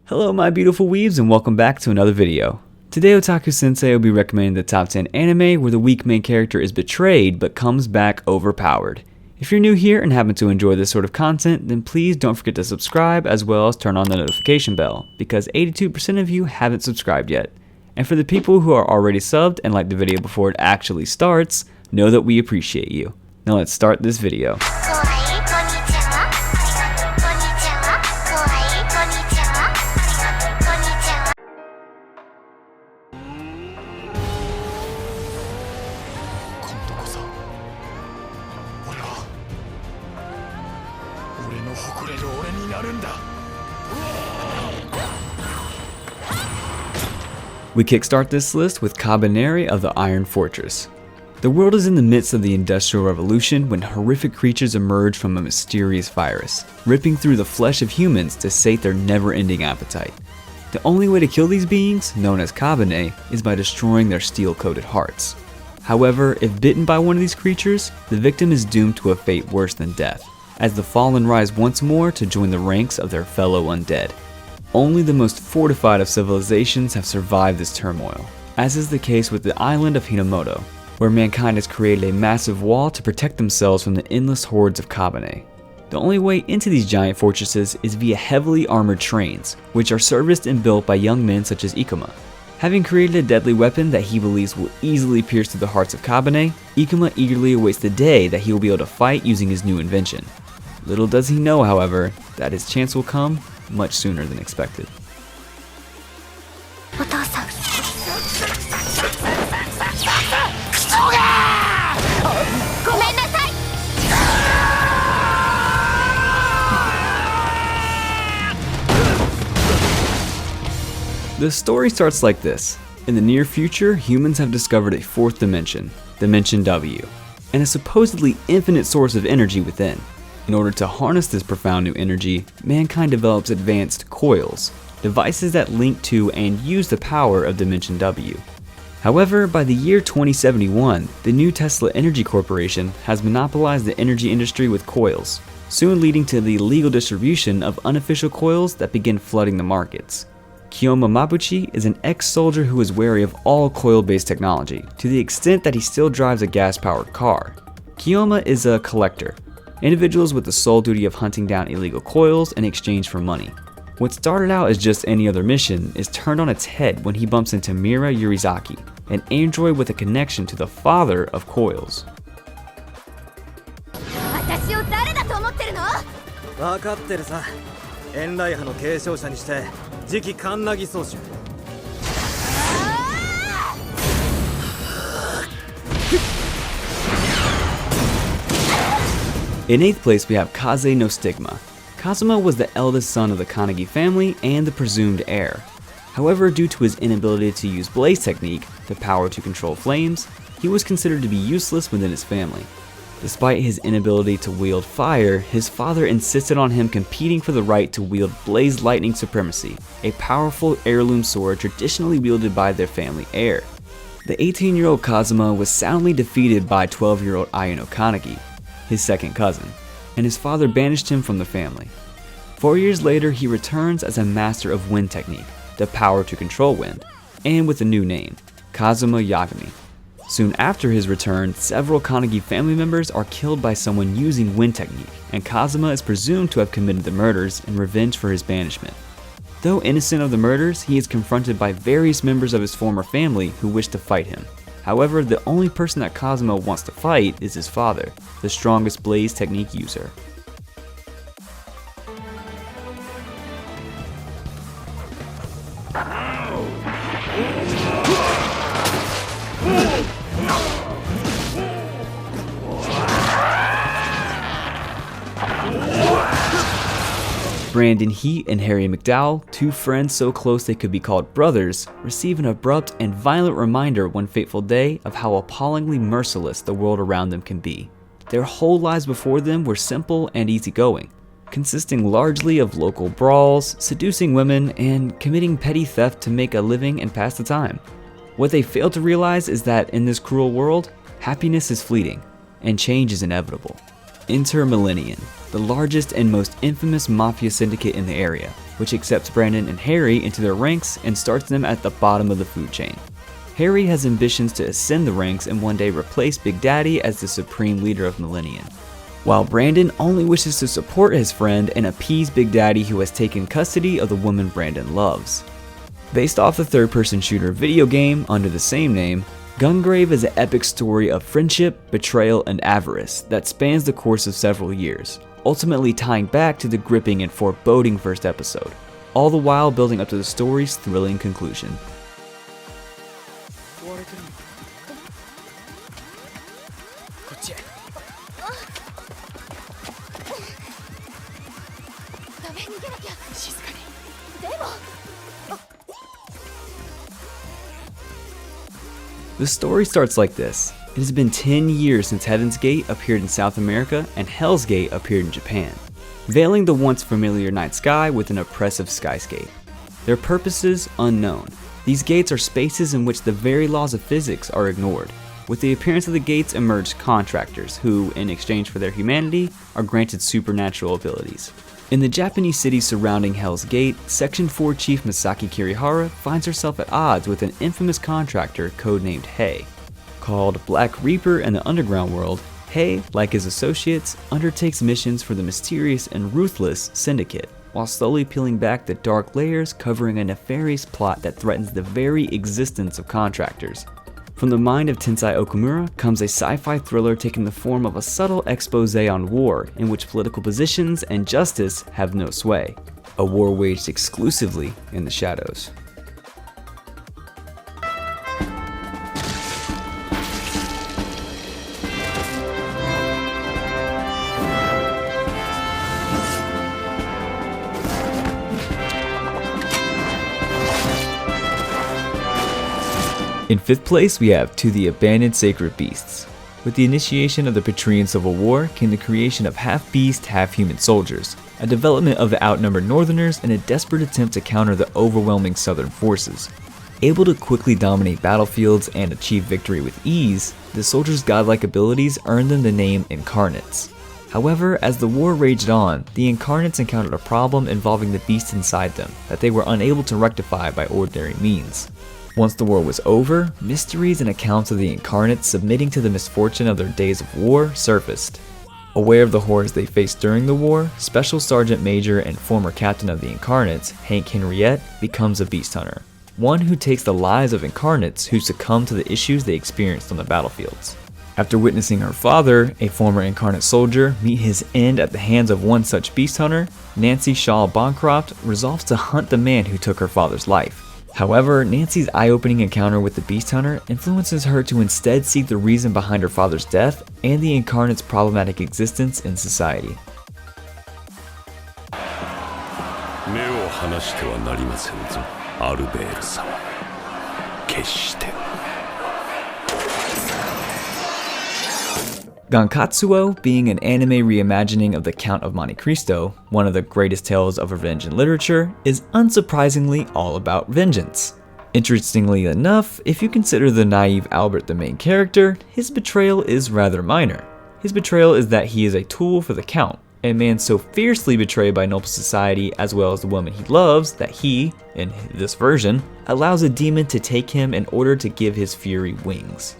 Hello my beautiful weebs and welcome back to another video. Today Otaku Sensei will be recommending the top 10 anime where the weak main character is betrayed but comes back overpowered. If you're new here and happen to enjoy this sort of content, then please don't forget to subscribe as well as turn on the notification bell, because 82% of you haven't subscribed yet. And for the people who are already subbed and like the video before it actually starts, know that we appreciate you. Now let's start this video. We kickstart this list with Kabaneri of the Iron Fortress. The world is in the midst of the Industrial Revolution when horrific creatures emerge from a mysterious virus, ripping through the flesh of humans to sate their never-ending appetite. The only way to kill these beings, known as Kabaneri, is by destroying their steel-coated hearts. However, if bitten by one of these creatures, the victim is doomed to a fate worse than death, as the fallen rise once more to join the ranks of their fellow undead. Only the most fortified of civilizations have survived this turmoil, as is the case with the island of Minamoto, where mankind has created a massive wall to protect themselves from the endless hordes of Kabaneri. The only way into these giant fortresses is via heavily armored trains, which are serviced and built by young men such as 𝐸ᴇʟᴜ. Having created a deadly weapon that he believes will easily pierce through the hearts of Kabaneri, 𝐸ᴇʟᴜ eagerly awaits the day that he will be able to fight using his new invention. Little does he know, however, that his chance will come much sooner than expected. The story starts like this. In the near future, humans have discovered a fourth dimension, Dimension W, and a supposedly infinite source of energy within. In order to harness this profound new energy, mankind develops advanced Coils, devices that link to and use the power of Dimension W. However, by the year 2071, the new Tesla Energy Corporation has monopolized the energy industry with Coils, soon leading to the illegal distribution of unofficial Coils that begin flooding the markets. Kyoma Mabuchi is an ex-soldier who is wary of all coil-based technology, to the extent that he still drives a gas-powered car. Kyoma is a collector, individuals with the sole duty of hunting down illegal coils in exchange for money. What started out as just any other mission is turned on its head when he bumps into Mira Yurizaki, an android with a connection to the father of Coils. In 8th place we have Kaze No Stigma. Kazuma was the eldest son of the Kanagi family and the presumed heir. However, due to his inability to use blaze technique, the power to control flames, he was considered to be useless within his family. Despite his inability to wield fire, his father insisted on him competing for the right to wield Blaze Lightning Supremacy, a powerful heirloom sword traditionally wielded by their family heir. The 18-year-old Kazuma was soundly defeated by 12-year-old Ayano Kanagi, his second cousin, and his father banished him from the family. 4 years later, he returns as a master of wind technique, the power to control wind, and with a new name, Kazuma Yagami. Soon after his return, several Kanagi family members are killed by someone using wind technique, and Kazuma is presumed to have committed the murders in revenge for his banishment. Though innocent of the murders, he is confronted by various members of his former family who wish to fight him. However, the only person that Kazuma wants to fight is his father, the strongest blaze technique user. Brandon Heat and Harry McDowell, two friends so close they could be called brothers, receive an abrupt and violent reminder one fateful day of how appallingly merciless the world around them can be. Their whole lives before them were simple and easygoing, consisting largely of local brawls, seducing women, and committing petty theft to make a living and pass the time. What they fail to realize is that in this cruel world, happiness is fleeting, and change is inevitable. Enter Millennium, the largest and most infamous mafia syndicate in the area. which accepts Brandon and Harry into their ranks and starts them at the bottom of the food chain. Harry has ambitions to ascend the ranks and one day replace Big Daddy as the supreme leader of Millennium, while Brandon only wishes to support his friend and appease Big Daddy, who has taken custody of the woman Brandon loves. Based off the third-person shooter video game under the same name, Gungrave is an epic story of friendship, betrayal, and avarice that spans the course of several years, ultimately tying back to the gripping and foreboding first episode, all the while building up to the story's thrilling conclusion. The story starts like this. It has been 10 years since Heaven's Gate appeared in South America and Hell's Gate appeared in Japan, veiling the once familiar night sky with an oppressive skyscape. Their purposes unknown. These gates are spaces in which the very laws of physics are ignored. With the appearance of the gates emerge contractors who, in exchange for their humanity, are granted supernatural abilities. In the Japanese city surrounding Hell's Gate, Section 4 Chief Misaki Kirihara finds herself at odds with an infamous contractor codenamed Hei. Called Black Reaper in the underground world, Hei, like his associates, undertakes missions for the mysterious and ruthless Syndicate, while slowly peeling back the dark layers covering a nefarious plot that threatens the very existence of contractors. From the mind of Tensai Okamura comes a sci-fi thriller taking the form of a subtle expose on war in which political positions and justice have no sway. A war waged exclusively in the shadows. In 5th place, we have To the Abandoned Sacred Beasts. With the initiation of the Patreon Civil War came the creation of half-beast, half-human soldiers, a development of the outnumbered Northerners in a desperate attempt to counter the overwhelming Southern forces. Able to quickly dominate battlefields and achieve victory with ease, the soldiers' godlike abilities earned them the name Incarnates. However, as the war raged on, the Incarnates encountered a problem involving the beast inside them that they were unable to rectify by ordinary means. Once the war was over, mysteries and accounts of the Incarnates submitting to the misfortune of their days of war surfaced. Aware of the horrors they faced during the war, Special Sergeant Major and former captain of the Incarnates, Hank Henriette, becomes a beast hunter. One who takes the lives of Incarnates who succumb to the issues they experienced on the battlefields. After witnessing her father, a former Incarnate soldier, meet his end at the hands of one such beast hunter, Nancy Shaw Bancroft resolves to hunt the man who took her father's life. However, Nancy's eye-opening encounter with the Beast Hunter influences her to instead seek the reason behind her father's death and the Incarnate's problematic existence in society. Gankatsuo, being an anime reimagining of the Count of Monte Cristo, one of the greatest tales of revenge in literature, is unsurprisingly all about vengeance. Interestingly enough, if you consider the naive Albert the main character, his betrayal is rather minor. His betrayal is that he is a tool for the Count, a man so fiercely betrayed by noble society as well as the woman he loves that he, in this version, allows a demon to take him in order to give his fury wings.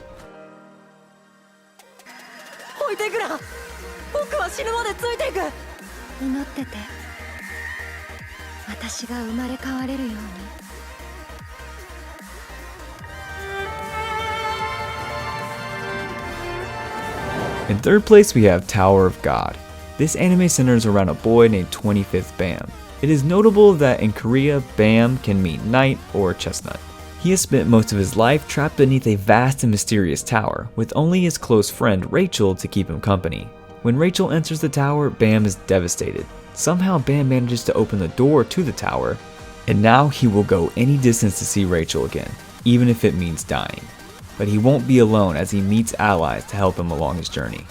In 3rd place, we have Tower of God. This anime centers around a boy named 25th Bam. It is notable that in Korea, Bam can mean knight or chestnut. He has spent most of his life trapped beneath a vast and mysterious tower, with only his close friend Rachel to keep him company. When Rachel enters the tower, Bam is devastated. Somehow Bam manages to open the door to the tower, and now he will go any distance to see Rachel again, even if it means dying. But he won't be alone as he meets allies to help him along his journey.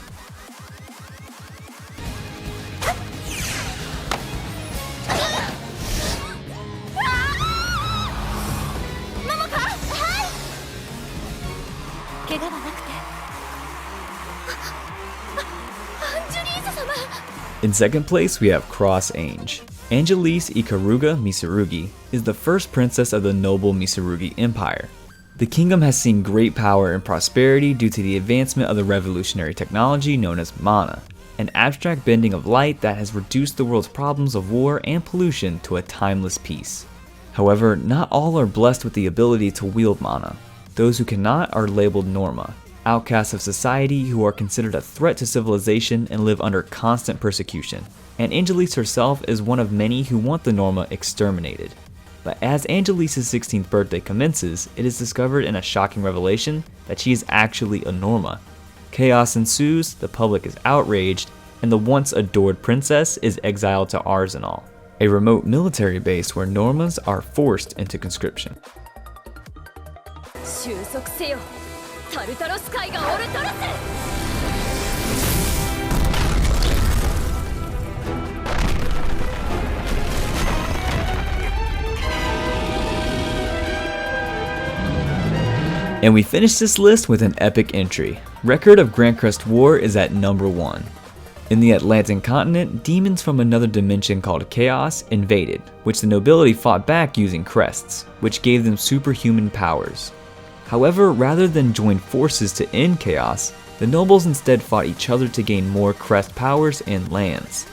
In 2nd place, we have Cross Ange. 𝐴nĝelis 𝐒ᴇɪľᴜ Misurugi is the first princess of the noble Misurugi Empire. The kingdom has seen great power and prosperity due to the advancement of the revolutionary technology known as mana, an abstract bending of light that has reduced the world's problems of war and pollution to a timeless peace. However, not all are blessed with the ability to wield mana. Those who cannot are labeled Norma, outcasts of society who are considered a threat to civilization and live under constant persecution. And 𝐴nģelis herself is one of many who want the Norma exterminated. But as 𝐴nģelis' 16th birthday commences, it is discovered in a shocking revelation that she is actually a Norma. Chaos ensues, the public is outraged, and the once adored princess is exiled to 𝐴rsenal, a remote military base where Normas are forced into conscription. And we finish this list with an epic entry. Record of Grand Crust War is at number 1. In the Atlantic continent, demons from another dimension called Chaos invaded, which the nobility fought back using crests, which gave them superhuman powers. However, rather than join forces to end Chaos, the nobles instead fought each other to gain more crest powers and lands.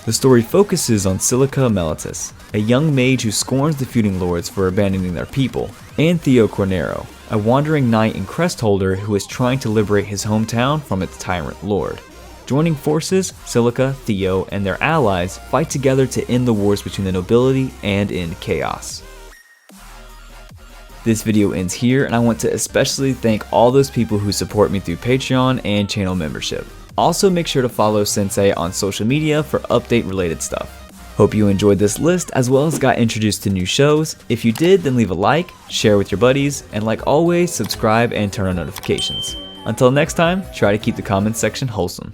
The story focuses on Silica Mellitus, a young mage who scorns the feuding lords for abandoning their people, and Theocornero, a wandering knight and crest holder who is trying to liberate his hometown from its tyrant lord. Joining forces, Silica, Theo, and their allies fight together to end the wars between the nobility and end chaos. This video ends here, and I want to especially thank all those people who support me through Patreon and channel membership. Also, make sure to follow Sensei on social media for update related stuff. Hope you enjoyed this list as well as got introduced to new shows. If you did, then leave a like, share with your buddies, and like always, subscribe and turn on notifications. Until next time, try to keep the comments section wholesome.